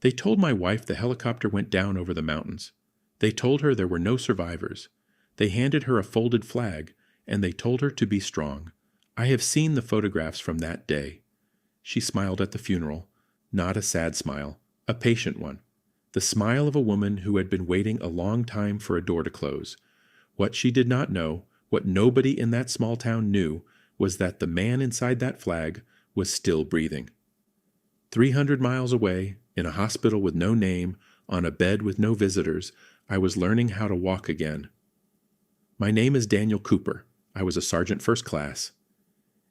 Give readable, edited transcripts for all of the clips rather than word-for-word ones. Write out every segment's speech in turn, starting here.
They told my wife the helicopter went down over the mountains. They told her there were no survivors. They handed her a folded flag, and they told her to be strong. I have seen the photographs from that day. She smiled at the funeral, not a sad smile, a patient one. The smile of a woman who had been waiting a long time for a door to close. What she did not know, what nobody in that small town knew, was that the man inside that flag was still breathing. 300 miles away, in a hospital with no name, on a bed with no visitors, I was learning how to walk again. My name is Daniel Cooper. I was a sergeant first class.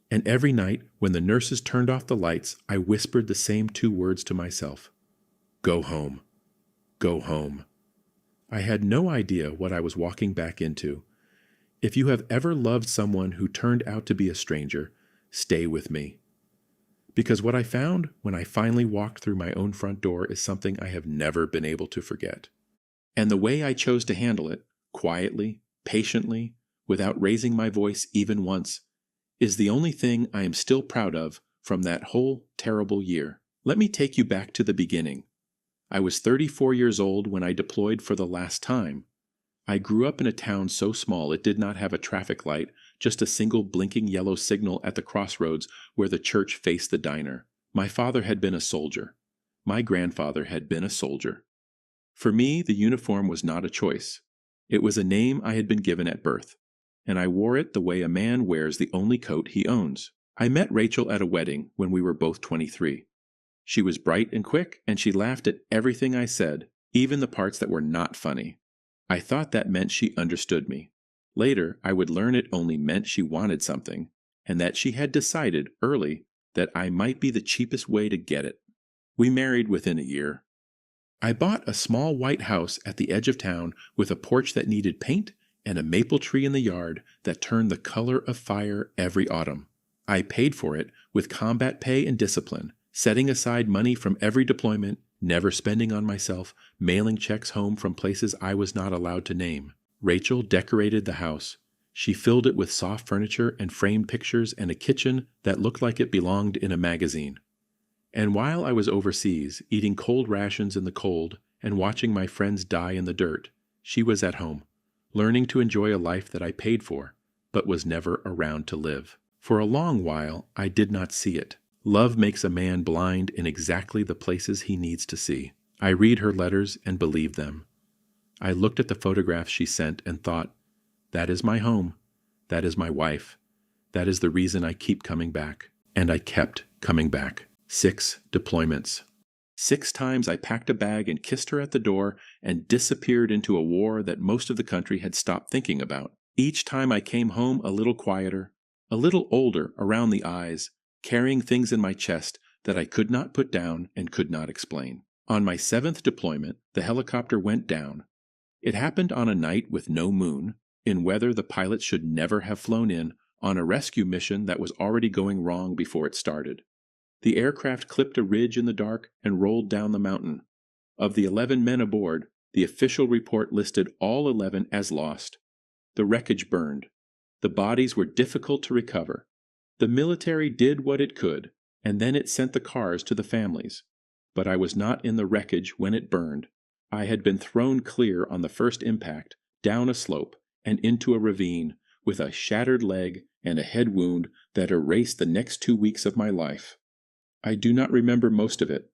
And every night, when the nurses turned off the lights, I whispered the same 2 words to myself. Go home. Go home. I had no idea what I was walking back into. If you have ever loved someone who turned out to be a stranger, stay with me. Because what I found when I finally walked through my own front door is something I have never been able to forget. And the way I chose to handle it, quietly, patiently, without raising my voice even once, is the only thing I am still proud of from that whole terrible year. Let me take you back to the beginning. I was 34 years old when I deployed for the last time. I grew up in a town so small it did not have a traffic light, just a single blinking yellow signal at the crossroads where the church faced the diner. My father had been a soldier. My grandfather had been a soldier. For me, the uniform was not a choice. It was a name I had been given at birth, and I wore it the way a man wears the only coat he owns. I met Rachel at a wedding when we were both 23. She was bright and quick, and she laughed at everything I said, even the parts that were not funny. I thought that meant she understood me. Later, I would learn it only meant she wanted something, and that she had decided early that I might be the cheapest way to get it. We married within a year. I bought a small white house at the edge of town with a porch that needed paint and a maple tree in the yard that turned the color of fire every autumn. I paid for it with combat pay and discipline, setting aside money from every deployment, never spending on myself, mailing checks home from places I was not allowed to name. Rachel decorated the house. She filled it with soft furniture and framed pictures and a kitchen that looked like it belonged in a magazine. And while I was overseas, eating cold rations in the cold and watching my friends die in the dirt, she was at home, learning to enjoy a life that I paid for, but was never around to live. For a long while, I did not see it. Love makes a man blind in exactly the places he needs to see. I read her letters and believe them. I looked at the photographs she sent and thought, that is my home. That is my wife. That is the reason I keep coming back. And I kept coming back. 6 deployments. 6 times I packed a bag and kissed her at the door and disappeared into a war that most of the country had stopped thinking about. Each time I came home a little quieter, a little older around the eyes, carrying things in my chest that I could not put down and could not explain. On my 7th deployment, the helicopter went down. It happened on a night with no moon, in weather the pilots should never have flown in, on a rescue mission that was already going wrong before it started. The aircraft clipped a ridge in the dark and rolled down the mountain. Of the 11 men aboard, the official report listed all 11 as lost. The wreckage burned. The bodies were difficult to recover. The military did what it could, and then it sent the cars to the families. But I was not in the wreckage when it burned. I had been thrown clear on the first impact, down a slope, and into a ravine, with a shattered leg and a head wound that erased the next 2 weeks of my life. I do not remember most of it.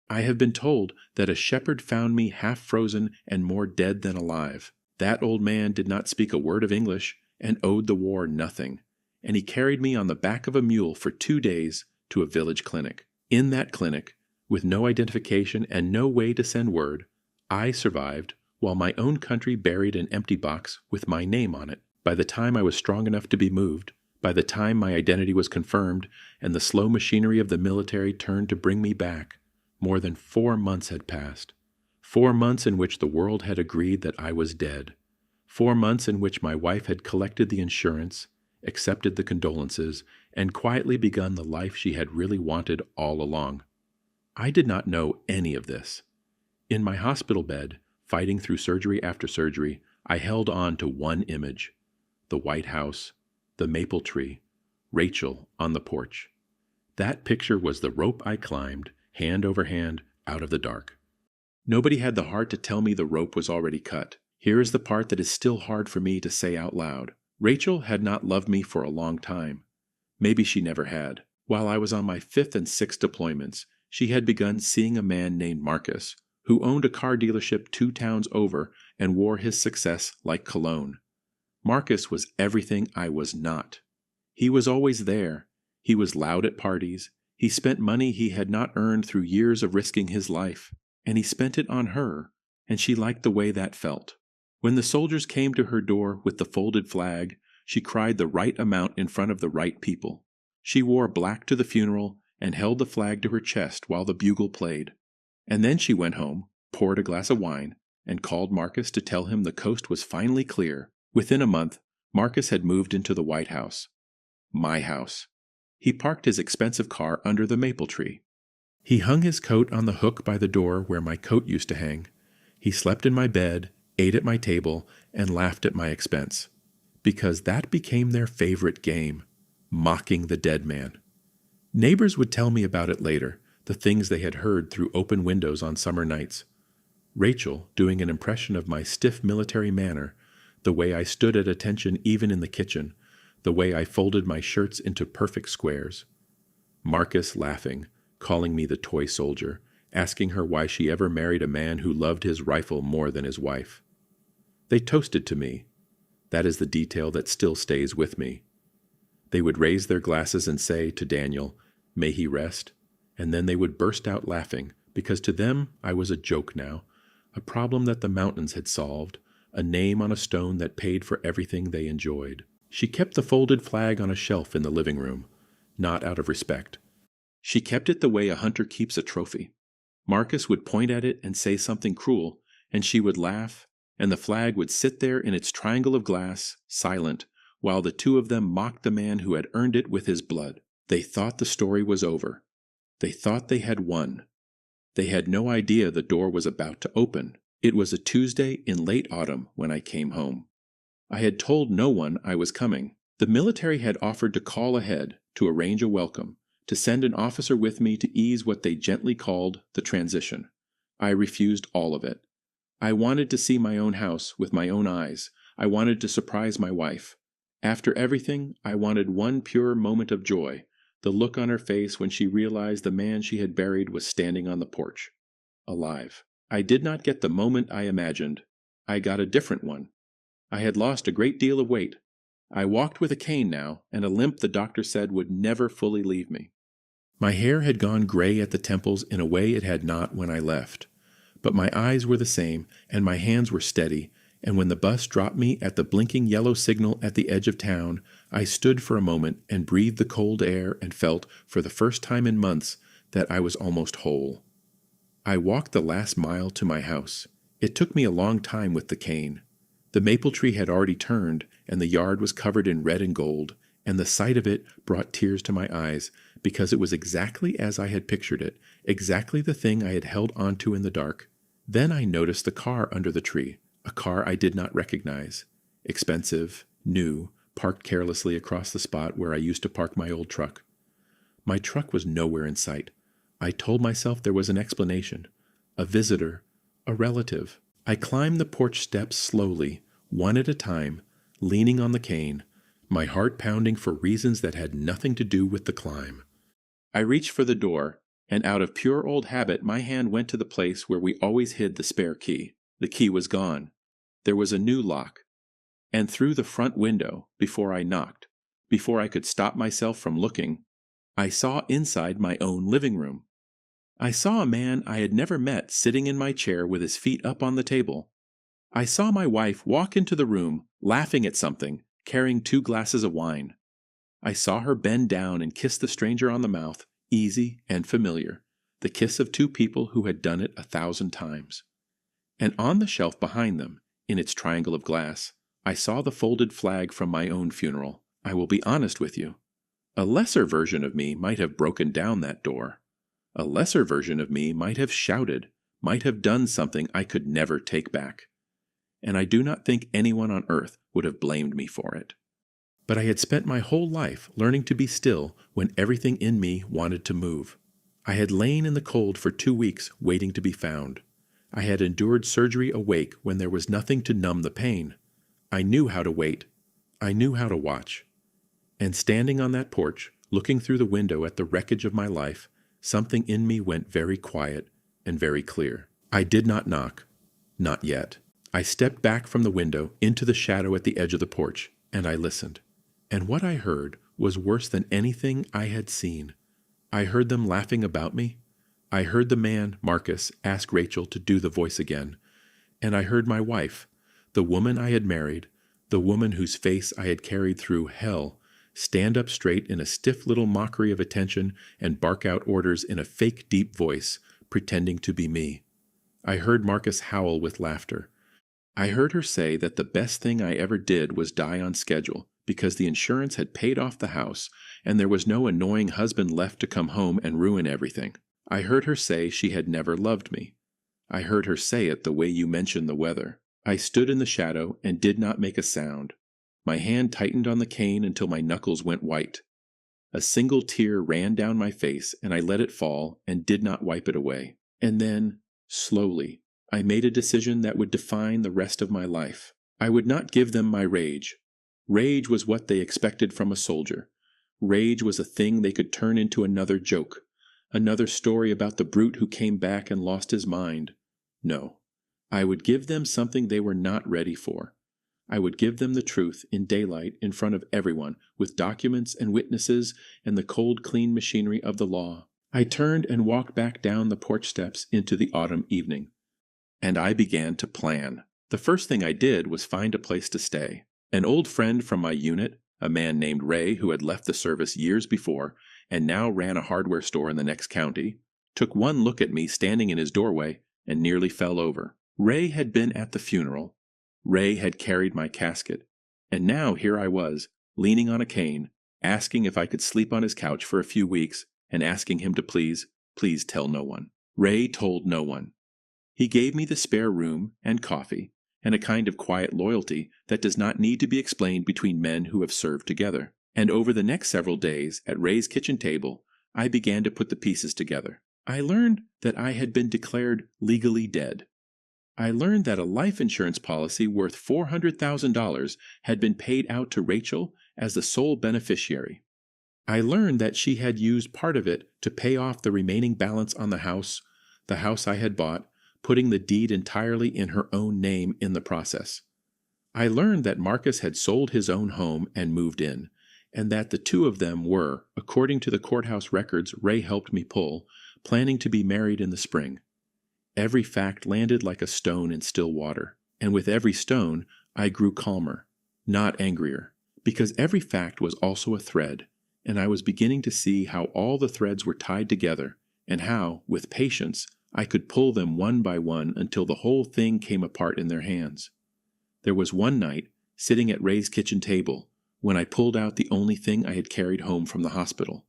I have been told that a shepherd found me half frozen and more dead than alive. That old man did not speak a word of English and owed the war nothing, and he carried me on the back of a mule for 2 days to a village clinic. In that clinic, with no identification and no way to send word, I survived while my own country buried an empty box with my name on it. By the time I was strong enough to be moved, by the time my identity was confirmed and the slow machinery of the military turned to bring me back, more than 4 months had passed. 4 months in which the world had agreed that I was dead. 4 months in which my wife had collected the insurance, accepted the condolences, and quietly begun the life she had really wanted all along. I did not know any of this. In my hospital bed, fighting through surgery after surgery, I held on to one image: the White House, the maple tree, Rachel on the porch. That picture was the rope I climbed, hand over hand, out of the dark. Nobody had the heart to tell me the rope was already cut. Here is the part that is still hard for me to say out loud. Rachel had not loved me for a long time. Maybe she never had. While I was on my 5th and 6th deployments, she had begun seeing a man named Marcus, who owned a car dealership 2 towns over and wore his success like cologne. Marcus was everything I was not. He was always there. He was loud at parties. He spent money he had not earned through years of risking his life. And he spent it on her, and she liked the way that felt. When the soldiers came to her door with the folded flag, she cried the right amount in front of the right people. She wore black to the funeral and held the flag to her chest while the bugle played. And then she went home, poured a glass of wine, and called Marcus to tell him the coast was finally clear. Within a month, Marcus had moved into the White House. My house. He parked his expensive car under the maple tree. He hung his coat on the hook by the door where my coat used to hang. He slept in my bed, ate at my table, and laughed at my expense. Because that became their favorite game, mocking the dead man. Neighbors would tell me about it later, the things they had heard through open windows on summer nights. Rachel doing an impression of my stiff military manner, the way I stood at attention even in the kitchen, the way I folded my shirts into perfect squares. Marcus laughing, calling me the toy soldier, asking her why she ever married a man who loved his rifle more than his wife. They toasted to me. That is the detail that still stays with me. They would raise their glasses and say to Daniel, "May he rest," and then they would burst out laughing, because to them I was a joke now, a problem that the mountains had solved, a name on a stone that paid for everything they enjoyed. She kept the folded flag on a shelf in the living room, not out of respect. She kept it the way a hunter keeps a trophy. Marcus would point at it and say something cruel, and she would laugh, and the flag would sit there in its triangle of glass, silent, while the two of them mocked the man who had earned it with his blood. They thought the story was over. They thought they had won. They had no idea the door was about to open. It was a Tuesday in late autumn when I came home. I had told no one I was coming. The military had offered to call ahead, to arrange a welcome, to send an officer with me to ease what they gently called the transition. I refused all of it. I wanted to see my own house with my own eyes. I wanted to surprise my wife. After everything, I wanted one pure moment of joy, the look on her face when she realized the man she had buried was standing on the porch, alive. I did not get the moment I imagined. I got a different one. I had lost a great deal of weight. I walked with a cane now, and a limp the doctor said would never fully leave me. My hair had gone gray at the temples in a way it had not when I left. But my eyes were the same, and my hands were steady, and when the bus dropped me at the blinking yellow signal at the edge of town, I stood for a moment and breathed the cold air and felt, for the first time in months, that I was almost whole. I walked the last mile to my house. It took me a long time with the cane. The maple tree had already turned, and the yard was covered in red and gold, and the sight of it brought tears to my eyes, because it was exactly as I had pictured it, exactly the thing I had held onto in the dark. Then I noticed the car under the tree, a car I did not recognize. Expensive, new, parked carelessly across the spot where I used to park my old truck. My truck was nowhere in sight. I told myself there was an explanation. A visitor, a relative. I climbed the porch steps slowly, one at a time, leaning on the cane, my heart pounding for reasons that had nothing to do with the climb. I reached for the door, and out of pure old habit my hand went to the place where we always hid the spare key. The key was gone. There was a new lock. And through the front window, before I knocked, before I could stop myself from looking, I saw inside my own living room. I saw a man I had never met sitting in my chair with his feet up on the table. I saw my wife walk into the room, laughing at something, carrying 2 glasses of wine. I saw her bend down and kiss the stranger on the mouth, easy and familiar, the kiss of 2 people who had done it 1,000 times. And on the shelf behind them, in its triangle of glass, I saw the folded flag from my own funeral. I will be honest with you. A lesser version of me might have broken down that door. A lesser version of me might have shouted, might have done something I could never take back. And I do not think anyone on earth would have blamed me for it. But I had spent my whole life learning to be still when everything in me wanted to move. I had lain in the cold for 2 weeks waiting to be found. I had endured surgery awake when there was nothing to numb the pain. I knew how to wait. I knew how to watch. And standing on that porch, looking through the window at the wreckage of my life, something in me went very quiet and very clear. I did not knock. Not yet. I stepped back from the window into the shadow at the edge of the porch, and I listened. And what I heard was worse than anything I had seen. I heard them laughing about me. I heard the man, Marcus, ask Rachel to do the voice again. And I heard my wife, the woman I had married, the woman whose face I had carried through hell, stand up straight in a stiff little mockery of attention and bark out orders in a fake deep voice, pretending to be me. I heard Marcus howl with laughter. I heard her say that the best thing I ever did was die on schedule, because the insurance had paid off the house, and there was no annoying husband left to come home and ruin everything. I heard her say she had never loved me. I heard her say it the way you mentioned the weather. I stood in the shadow and did not make a sound. My hand tightened on the cane until my knuckles went white. A single tear ran down my face, and I let it fall and did not wipe it away. And then, slowly, I made a decision that would define the rest of my life. I would not give them my rage. Rage was what they expected from a soldier. Rage was a thing they could turn into another joke, another story about the brute who came back and lost his mind. No, I would give them something they were not ready for. I would give them the truth in daylight in front of everyone, with documents and witnesses and the cold, clean machinery of the law. I turned and walked back down the porch steps into the autumn evening. And I began to plan. The first thing I did was find a place to stay. An old friend from my unit, a man named Ray who had left the service years before and now ran a hardware store in the next county, took one look at me standing in his doorway and nearly fell over. Ray had been at the funeral. Ray had carried my casket. And now here I was, leaning on a cane, asking if I could sleep on his couch for a few weeks and asking him to please tell no one. Ray told no one. He gave me the spare room and coffee and a kind of quiet loyalty that does not need to be explained between men who have served together. And over the next several days at Ray's kitchen table, I began to put the pieces together. I learned that I had been declared legally dead. I learned that a life insurance policy worth $400,000 had been paid out to Rachel as the sole beneficiary. I learned that she had used part of it to pay off the remaining balance on the house I had bought, putting the deed entirely in her own name in the process. I learned that Marcus had sold his own home and moved in, and that the two of them were, according to the courthouse records Ray helped me pull, planning to be married in the spring. Every fact landed like a stone in still water, and with every stone I grew calmer, not angrier, because every fact was also a thread, and I was beginning to see how all the threads were tied together, and how, with patience, I could pull them one by one until the whole thing came apart in their hands. There was one night, sitting at Ray's kitchen table, when I pulled out the only thing I had carried home from the hospital.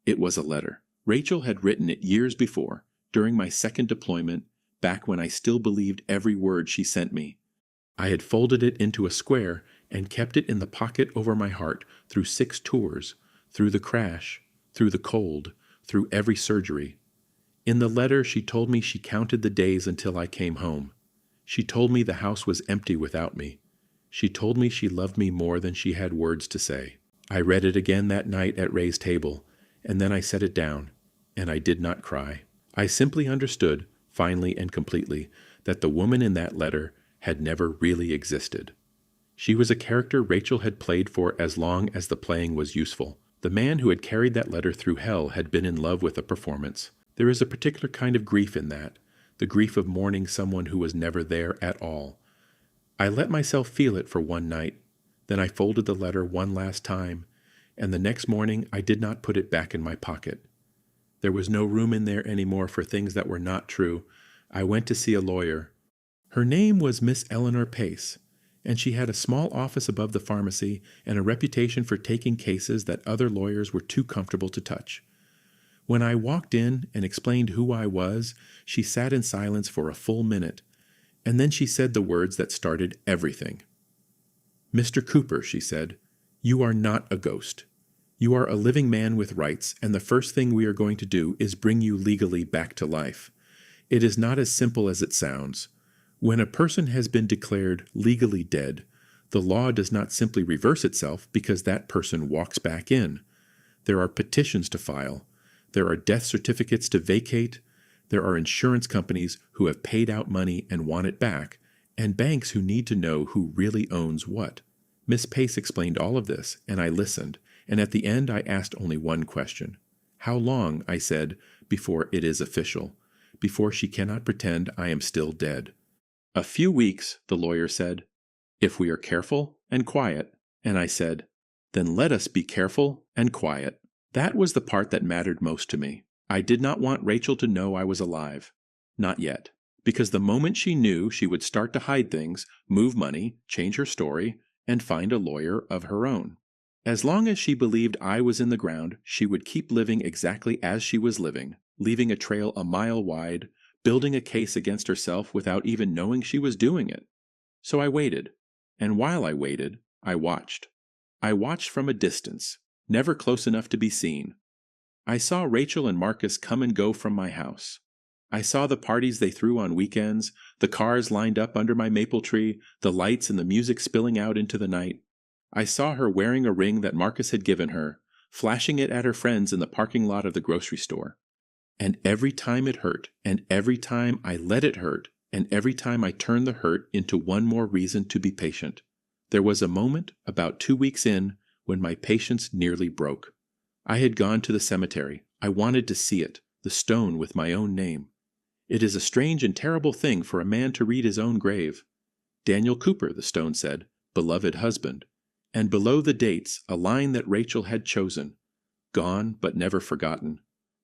It was a letter. Rachel had written it years before, during my second deployment, back when I still believed every word she sent me. I had folded it into a square and kept it in the pocket over my heart through 6 tours, through the crash, through the cold, through every surgery. In the letter she told me she counted the days until I came home. She told me the house was empty without me. She told me she loved me more than she had words to say. I read it again that night at Ray's table, and then I set it down, and I did not cry. I simply understood, finally and completely, that the woman in that letter had never really existed. She was a character Rachel had played for as long as the playing was useful. The man who had carried that letter through hell had been in love with a performance. There is a particular kind of grief in that, the grief of mourning someone who was never there at all. I let myself feel it for one night, then I folded the letter one last time, and the next morning I did not put it back in my pocket. There was no room in there anymore for things that were not true. I went to see a lawyer. Her name was Miss Eleanor Pace, and she had a small office above the pharmacy and a reputation for taking cases that other lawyers were too comfortable to touch. When I walked in and explained who I was, she sat in silence for a full minute, and then she said the words that started everything. "Mr. Cooper," she said, "you are not a ghost. You are a living man with rights, and the first thing we are going to do is bring you legally back to life. It is not as simple as it sounds. When a person has been declared legally dead, the law does not simply reverse itself because that person walks back in. There are petitions to file. There are death certificates to vacate. There are insurance companies who have paid out money and want it back, and banks who need to know who really owns what. Miss Pace explained all of this, and I listened, and at the end I asked only one question. How long, I said, before it is official, before she cannot pretend I am still dead? A few weeks, the lawyer said, if we are careful and quiet. And I said, then let us be careful and quiet. That was the part that mattered most to me. I did not want Rachel to know I was alive. Not yet. Because the moment she knew, she would start to hide things, move money, change her story, and find a lawyer of her own. As long as she believed I was in the ground, she would keep living exactly as she was living, leaving a trail a mile wide, building a case against herself without even knowing she was doing it. So I waited. And while I waited, I watched. I watched from a distance, never close enough to be seen. I saw Rachel and Marcus come and go from my house. I saw the parties they threw on weekends, the cars lined up under my maple tree, the lights and the music spilling out into the night. I saw her wearing a ring that Marcus had given her, flashing it at her friends in the parking lot of the grocery store. And every time it hurt, and every time I let it hurt, and every time I turned the hurt into one more reason to be patient. There was a moment, about 2 weeks in, when my patience nearly broke. I had gone to the cemetery. I wanted to see it, the stone with my own name. It is a strange and terrible thing for a man to read his own grave. Daniel Cooper, the stone said, beloved husband. And below the dates, a line that Rachel had chosen. Gone, but never forgotten.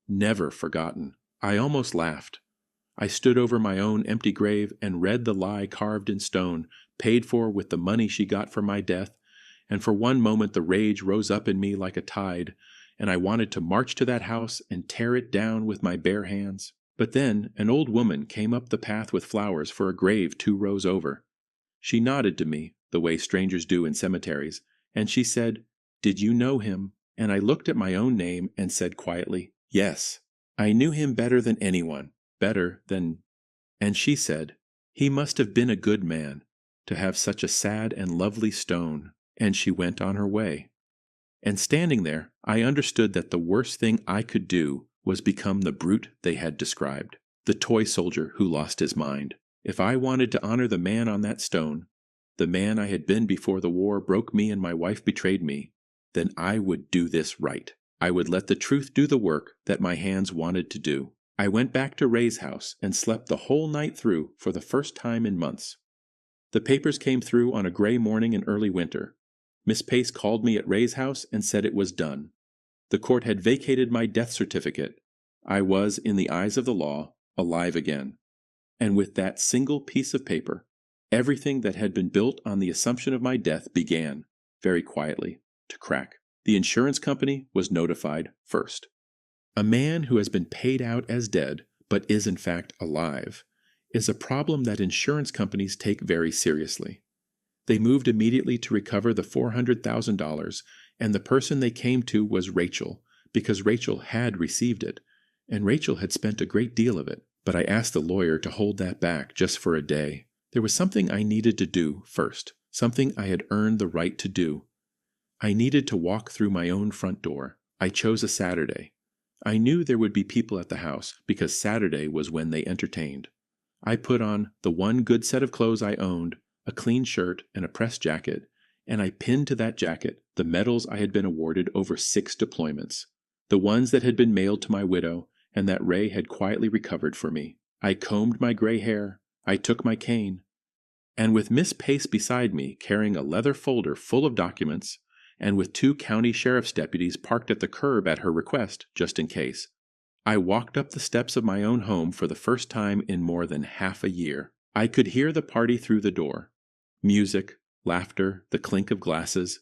Never forgotten. I almost laughed. I stood over my own empty grave and read the lie carved in stone, paid for with the money she got for my death, and for one moment the rage rose up in me like a tide, and I wanted to march to that house and tear it down with my bare hands. But then an old woman came up the path with flowers for a grave 2 rows over. She nodded to me, the way strangers do in cemeteries, and she said, "Did you know him?" And I looked at my own name and said quietly, "Yes, I knew him better than anyone, better than—" And she said, "He must have been a good man, to have such a sad and lovely stone," and she went on her way. And standing there, I understood that the worst thing I could do was become the brute they had described, the toy soldier who lost his mind. If I wanted to honor the man on that stone, the man I had been before the war broke me and my wife betrayed me, then I would do this right. I would let the truth do the work that my hands wanted to do. I went back to Ray's house and slept the whole night through for the first time in months. The papers came through on a gray morning in early winter. Miss Pace called me at Ray's house and said it was done. The court had vacated my death certificate. I was, in the eyes of the law, alive again. And with that single piece of paper, everything that had been built on the assumption of my death began, very quietly, to crack. The insurance company was notified first. A man who has been paid out as dead, but is in fact alive, is a problem that insurance companies take very seriously. They moved immediately to recover the $400,000, and the person they came to was Rachel, because Rachel had received it, and Rachel had spent a great deal of it. But I asked the lawyer to hold that back just for a day. There was something I needed to do first, something I had earned the right to do. I needed to walk through my own front door. I chose a Saturday. I knew there would be people at the house, because Saturday was when they entertained. I put on the one good set of clothes I owned, a clean shirt and a pressed jacket, and I pinned to that jacket the medals I had been awarded over 6 deployments, the ones that had been mailed to my widow and that Ray had quietly recovered for me. I combed my gray hair, I took my cane, and with Miss Pace beside me carrying a leather folder full of documents, and with 2 county sheriff's deputies parked at the curb at her request, just in case, I walked up the steps of my own home for the first time in more than half a year. I could hear the party through the door. Music, laughter, the clink of glasses.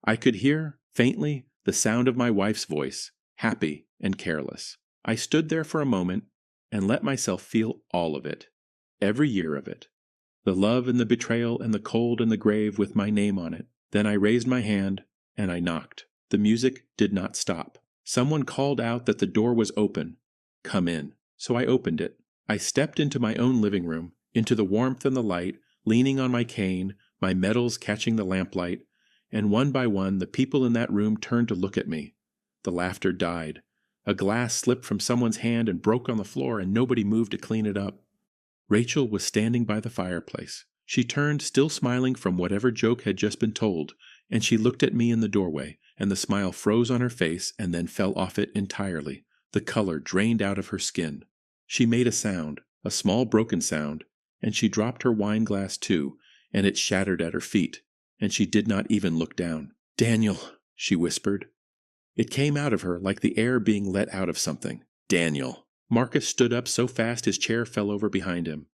I could hear, faintly, the sound of my wife's voice, happy and careless. I stood there for a moment and let myself feel all of it, every year of it, the love and the betrayal and the cold and the grave with my name on it. Then I raised my hand and I knocked. The music did not stop. Someone called out that the door was open. Come in. So I opened it. I stepped into my own living room, into the warmth and the light, leaning on my cane, my medals catching the lamplight, and one by one the people in that room turned to look at me. The laughter died. A glass slipped from someone's hand and broke on the floor, and nobody moved to clean it up. Rachel was standing by the fireplace. She turned, still smiling from whatever joke had just been told, and she looked at me in the doorway, and the smile froze on her face and then fell off it entirely. The color drained out of her skin. She made a sound, a small broken sound, and she dropped her wine glass too, and it shattered at her feet, and she did not even look down. "Daniel," she whispered. It came out of her like the air being let out of something. "Daniel." Marcus stood up so fast his chair fell over behind him.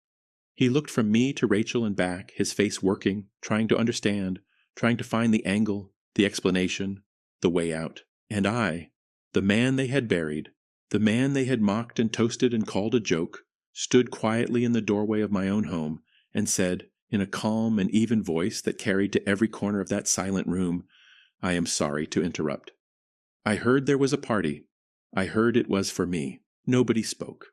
He looked from me to Rachel and back, his face working, trying to understand, trying to find the angle, the explanation, the way out. And I, the man they had buried, the man they had mocked and toasted and called a joke, stood quietly in the doorway of my own home and said, in a calm and even voice that carried to every corner of that silent room, "I am sorry to interrupt. I heard there was a party. I heard it was for me." Nobody spoke.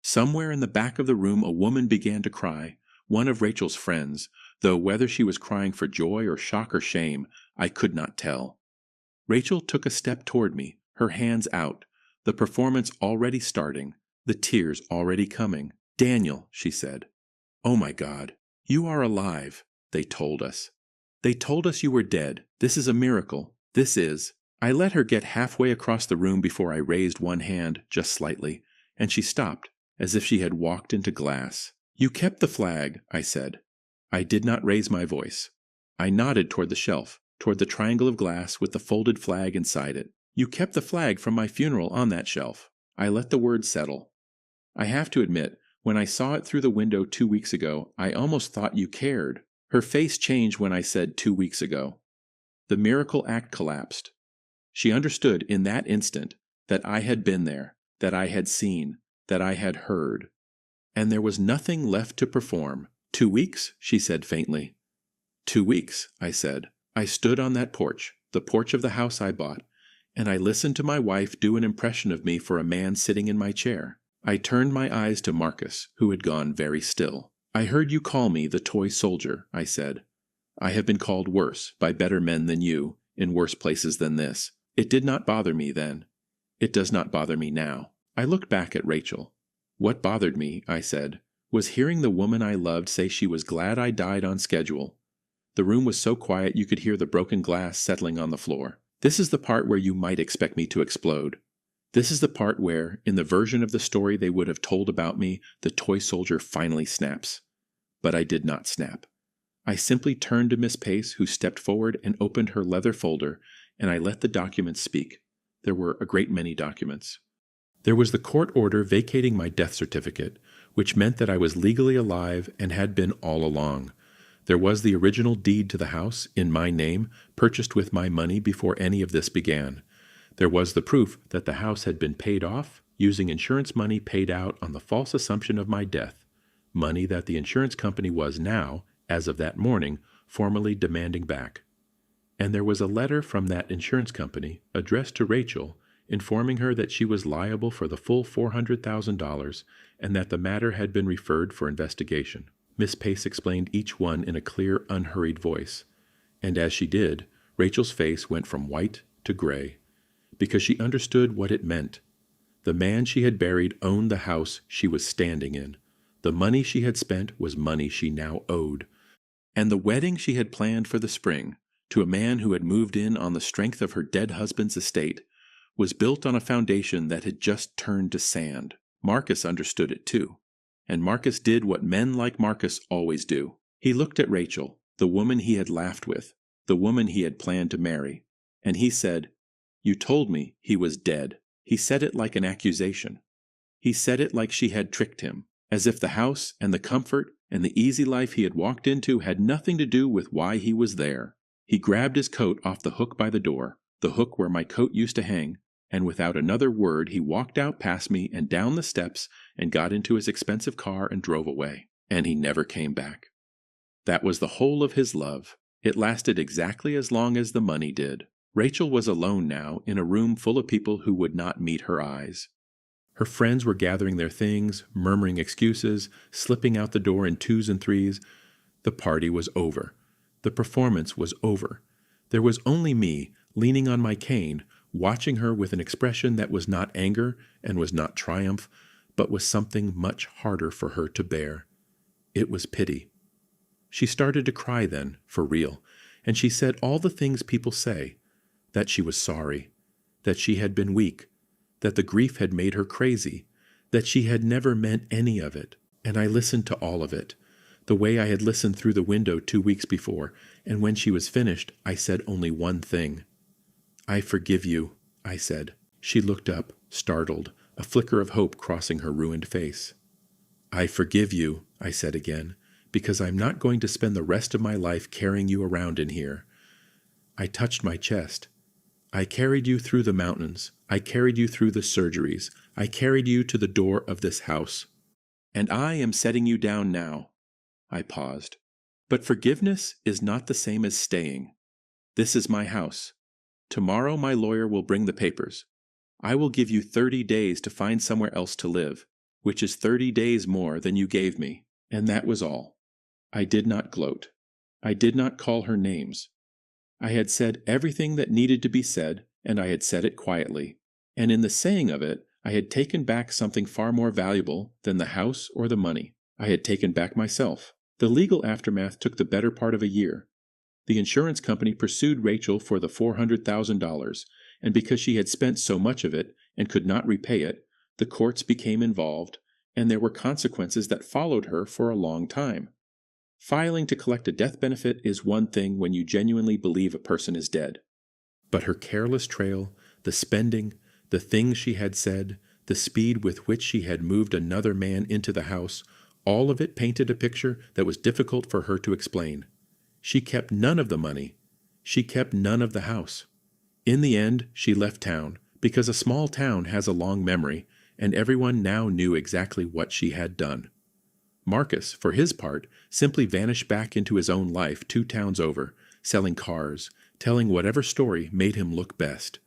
Somewhere in the back of the room a woman began to cry, one of Rachel's friends, though whether she was crying for joy or shock or shame, I could not tell. Rachel took a step toward me, her hands out, the performance already starting, the tears already coming. "Daniel," she said. "Oh my God, you are alive," they told us. They told us you were dead. This is a miracle. This is. I let her get halfway across the room before I raised one hand, just slightly, and she stopped, as if she had walked into glass. "You kept the flag," I said. I did not raise my voice. I nodded toward the shelf, toward the triangle of glass with the folded flag inside it. "You kept the flag from my funeral on that shelf." I let the word settle. I have to admit, when I saw it through the window 2 weeks ago, I almost thought you cared. Her face changed when I said 2 weeks ago. The miracle act collapsed. She understood in that instant that I had been there, that I had seen, that I had heard. And there was nothing left to perform. 2 weeks, she said faintly. 2 weeks, I said. I stood on that porch, the porch of the house I bought, and I listened to my wife do an impression of me for a man sitting in my chair. I turned my eyes to Marcus, who had gone very still. "I heard you call me the toy soldier," I said. "I have been called worse, by better men than you, in worse places than this. It did not bother me then. It does not bother me now." I looked back at Rachel. "What bothered me," I said, "was hearing the woman I loved say she was glad I died on schedule." The room was so quiet you could hear the broken glass settling on the floor. This is the part where you might expect me to explode. This is the part where, in the version of the story they would have told about me, the toy soldier finally snaps. But I did not snap. I simply turned to Miss Pace, who stepped forward and opened her leather folder, and I let the documents speak. There were a great many documents. There was the court order vacating my death certificate, which meant that I was legally alive and had been all along. There was the original deed to the house, in my name, purchased with my money before any of this began. There was the proof that the house had been paid off, using insurance money paid out on the false assumption of my death, money that the insurance company was now, as of that morning, formally demanding back. And there was a letter from that insurance company, addressed to Rachel, informing her that she was liable for the full $400,000 and that the matter had been referred for investigation. Miss Pace explained each one in a clear, unhurried voice, and as she did, Rachel's face went from white to gray, because she understood what it meant. The man she had buried owned the house she was standing in. The money she had spent was money she now owed. And the wedding she had planned for the spring, to a man who had moved in on the strength of her dead husband's estate, was built on a foundation that had just turned to sand. Marcus understood it too. And Marcus did what men like Marcus always do. He looked at Rachel, the woman he had laughed with, the woman he had planned to marry, and he said, "You told me he was dead." He said it like an accusation. He said it like she had tricked him, as if the house and the comfort and the easy life he had walked into had nothing to do with why he was there. He grabbed his coat off the hook by the door, the hook where my coat used to hang, and without another word he walked out past me and down the steps and got into his expensive car and drove away. And he never came back. That was the whole of his love. It lasted exactly as long as the money did. Rachel was alone now in a room full of people who would not meet her eyes. Her friends were gathering their things, murmuring excuses, slipping out the door in twos and threes. The party was over. The performance was over. There was only me, leaning on my cane, watching her with an expression that was not anger and was not triumph, but was something much harder for her to bear. It was pity. She started to cry then, for real, and she said all the things people say, that she was sorry, that she had been weak, that the grief had made her crazy, that she had never meant any of it, and I listened to all of it, the way I had listened through the window 2 weeks before, and when she was finished, I said only one thing. "I forgive you," I said. She looked up, startled, a flicker of hope crossing her ruined face. "I forgive you," I said again, "because I'm not going to spend the rest of my life carrying you around in here." I touched my chest. "I carried you through the mountains. I carried you through the surgeries. I carried you to the door of this house. And I am setting you down now." I paused. "But forgiveness is not the same as staying. This is my house. Tomorrow my lawyer will bring the papers. I will give you 30 days to find somewhere else to live, which is 30 days more than you gave me." And that was all. I did not gloat. I did not call her names. I had said everything that needed to be said, and I had said it quietly. And in the saying of it, I had taken back something far more valuable than the house or the money. I had taken back myself. The legal aftermath took the better part of a year. The insurance company pursued Rachel for the $400,000, and because she had spent so much of it and could not repay it, the courts became involved, and there were consequences that followed her for a long time. Filing to collect a death benefit is one thing when you genuinely believe a person is dead. But her careless trail, the spending, the things she had said, the speed with which she had moved another man into the house, all of it painted a picture that was difficult for her to explain. She kept none of the money. She kept none of the house. In the end, she left town, because a small town has a long memory, and everyone now knew exactly what she had done. Marcus, for his part, simply vanished back into his own life 2 towns over, selling cars, telling whatever story made him look best.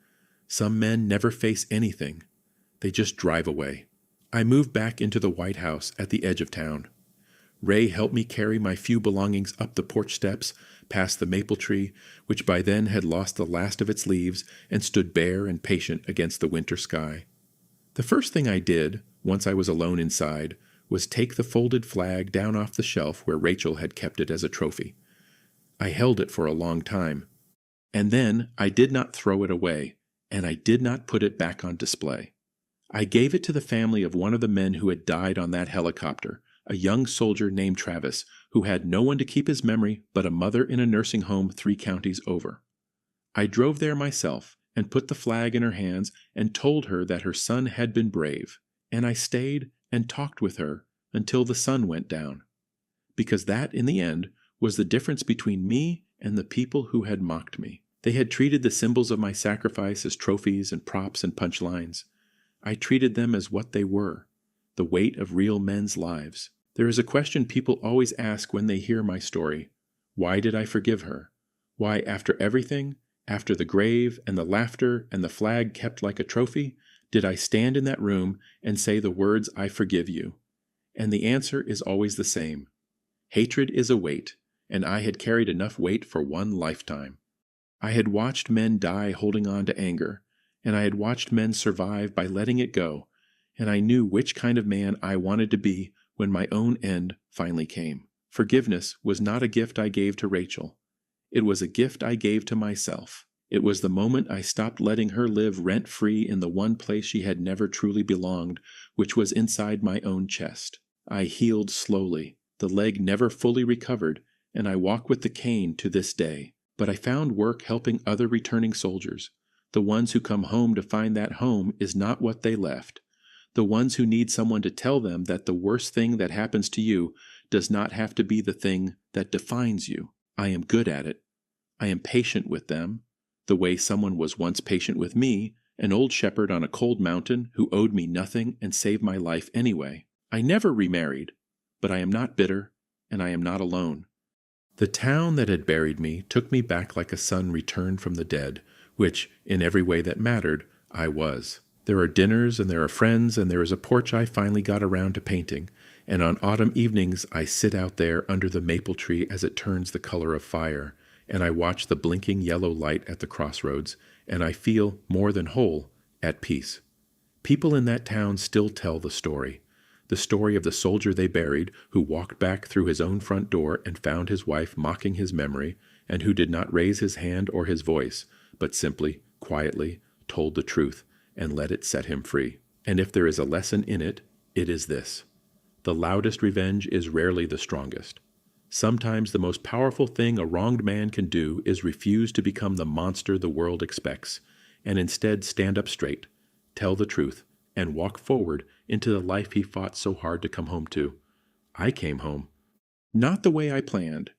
Some men never face anything. They just drive away. I moved back into the White House at the edge of town. Ray helped me carry my few belongings up the porch steps, past the maple tree, which by then had lost the last of its leaves and stood bare and patient against the winter sky. The first thing I did, once I was alone inside, was take the folded flag down off the shelf where Rachel had kept it as a trophy. I held it for a long time. And then I did not throw it away, and I did not put it back on display. I gave it to the family of one of the men who had died on that helicopter, a young soldier named Travis, who had no one to keep his memory but a mother in a nursing home 3 counties over. I drove there myself and put the flag in her hands and told her that her son had been brave, and I stayed and talked with her until the sun went down. Because that, in the end, was the difference between me and the people who had mocked me. They had treated the symbols of my sacrifice as trophies and props and punchlines. I treated them as what they were, the weight of real men's lives. There is a question people always ask when they hear my story. Why did I forgive her? Why, after everything, after the grave and the laughter and the flag kept like a trophy, did I stand in that room and say the words, "I forgive you"? And the answer is always the same. Hatred is a weight, and I had carried enough weight for one lifetime. I had watched men die holding on to anger, and I had watched men survive by letting it go, and I knew which kind of man I wanted to be when my own end finally came. Forgiveness was not a gift I gave to Rachel. It was a gift I gave to myself. It was the moment I stopped letting her live rent-free in the one place she had never truly belonged, which was inside my own chest. I healed slowly. The leg never fully recovered, and I walk with the cane to this day. But I found work helping other returning soldiers, the ones who come home to find that home is not what they left, the ones who need someone to tell them that the worst thing that happens to you does not have to be the thing that defines you. I am good at it. I am patient with them, the way someone was once patient with me, an old shepherd on a cold mountain who owed me nothing and saved my life anyway. I never remarried, but I am not bitter, and I am not alone. The town that had buried me took me back like a son returned from the dead, which, in every way that mattered, I was. There are dinners and there are friends and there is a porch I finally got around to painting, and on autumn evenings I sit out there under the maple tree as it turns the color of fire, and I watch the blinking yellow light at the crossroads, and I feel, more than whole, at peace. People in that town still tell the story of the soldier they buried, who walked back through his own front door and found his wife mocking his memory, and who did not raise his hand or his voice, but simply, quietly, told the truth and let it set him free. And if there is a lesson in it, it is this: the loudest revenge is rarely the strongest. Sometimes the most powerful thing a wronged man can do is refuse to become the monster the world expects, and instead stand up straight, tell the truth, and walk forward into the life he fought so hard to come home to. I came home. Not the way I planned,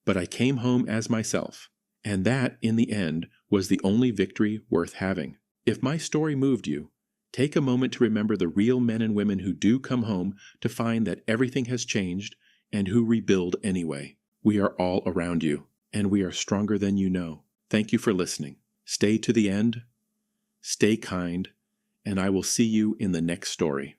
but I came home as myself. And that, in the end, was the only victory worth having. If my story moved you, take a moment to remember the real men and women who do come home to find that everything has changed and who rebuild anyway. We are all around you, and we are stronger than you know. Thank you for listening. Stay to the end, stay kind, and I will see you in the next story.